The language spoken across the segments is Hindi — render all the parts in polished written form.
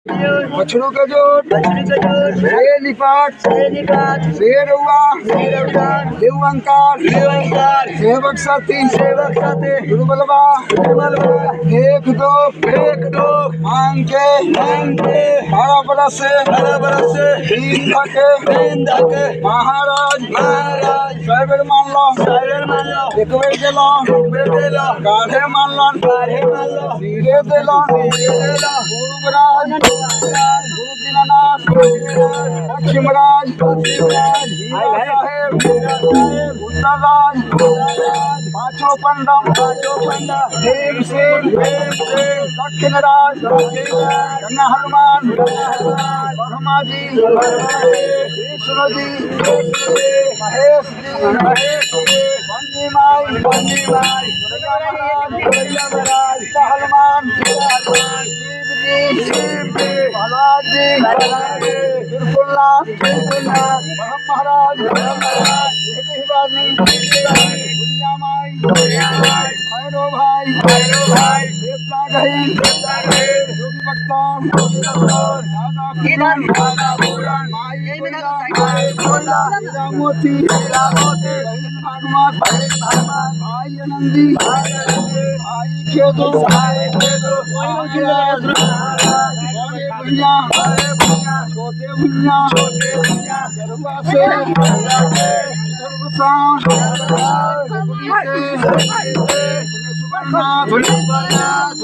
बछड़ू के जोत से निपाट शेर हुआ देवंकार सेवक साथी दुर्बलवा एक दो मांग के बारह बरस से तीन धके महाराज साइबर मान लो एक बेर देलो गाढ़े मान लो धीरे देलो गुरुराज गुरु दीनानाथ लक्ष्मराज उत्तरराज पांचों पंडम देव से दक्षिण राज कन्या हनुमान ब्रह्मा जी विष्णु जी महेश जी बंदी माई हनुमान महाराज जी बिरकुलनाथ महाराज भैरव भाई देवता गही योगी भक्ता मोती भाई आनंदी भाई खेदो छोटे भैया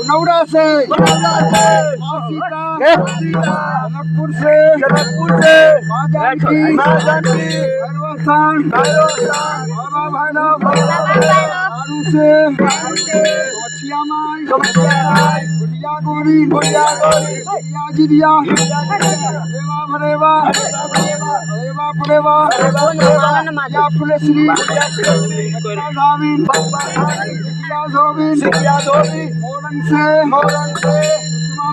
नौड़ा से जनकपुर से माँ जानकी बाबा भैरव आरू से मछिया माई गुड़िया गुड़िया जिरिया देवा भरेवा या फुलेश्री मोरंग से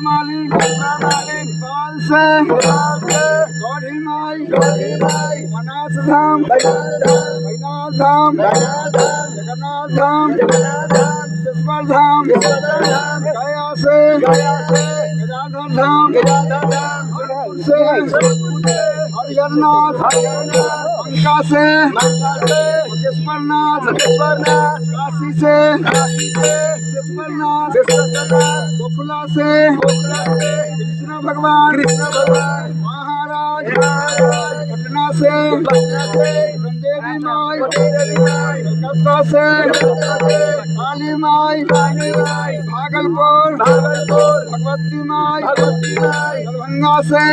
मालिक बाल से गौरी माई मनास धाम बैनाथ धाम जगन्नाथ धाम सिस्वर धाम गया से गजाधर धाम से हरिहरनाथ अंका से मुकेश्वरनाथ काशी से सिस्वरनाथ गोकुला से कृष्ण भगवान महाराज पटना से देवी माई कलकत्ता से काली माई भागलपुर भगवती माई दरभंगा से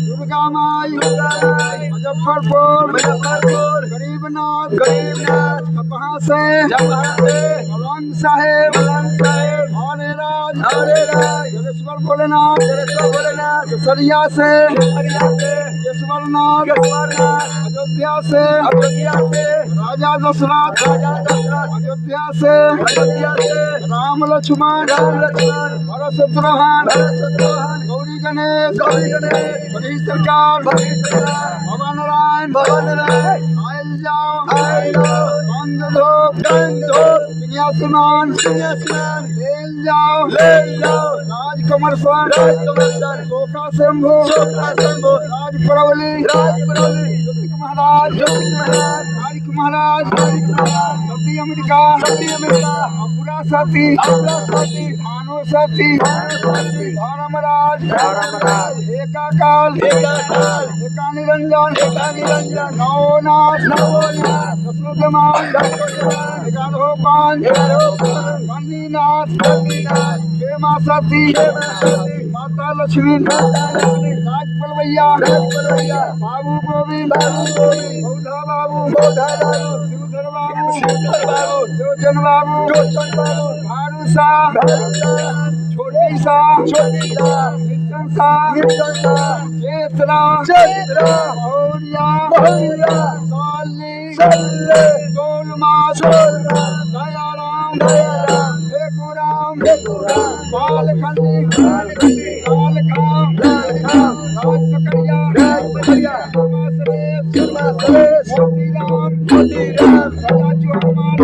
दुर्गा माई मुजफ्फरपुर गरीबनाथ कपहा से मलंग साहेब जलेश्वर भोलेनाथ सरिया से केशवरनाथ अयोध्या से राजा दशरथ अयोध्या से राम लक्ष्मण भरत शत्रुघ्न गौरी गणेश बड़ी सरकार बाबा नारायण आयल जाओ बंद धो सिंहासन ले जाओ राजकमल सोका शंभु राज परवली महाराज तारिक महाराज सती अमेरिका अपुरा सती भानु सती धर्मराज एकाकाल एका निरंजन नवनाथ दशरथमान बन्नीनाथ हेमा सती माता लक्ष्मी राजपलवैया बाबू गोविंद बौधा बाबू शिवधर बाबू लोचन बाबू भारू शाह छोटी शाह निर्जन शाह चेतरा मौर्या सोलमास दयाराम ठेकुराम बालखंडी लालखाम राजपकड़िया मोतीराम राजा चौहान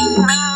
Oh,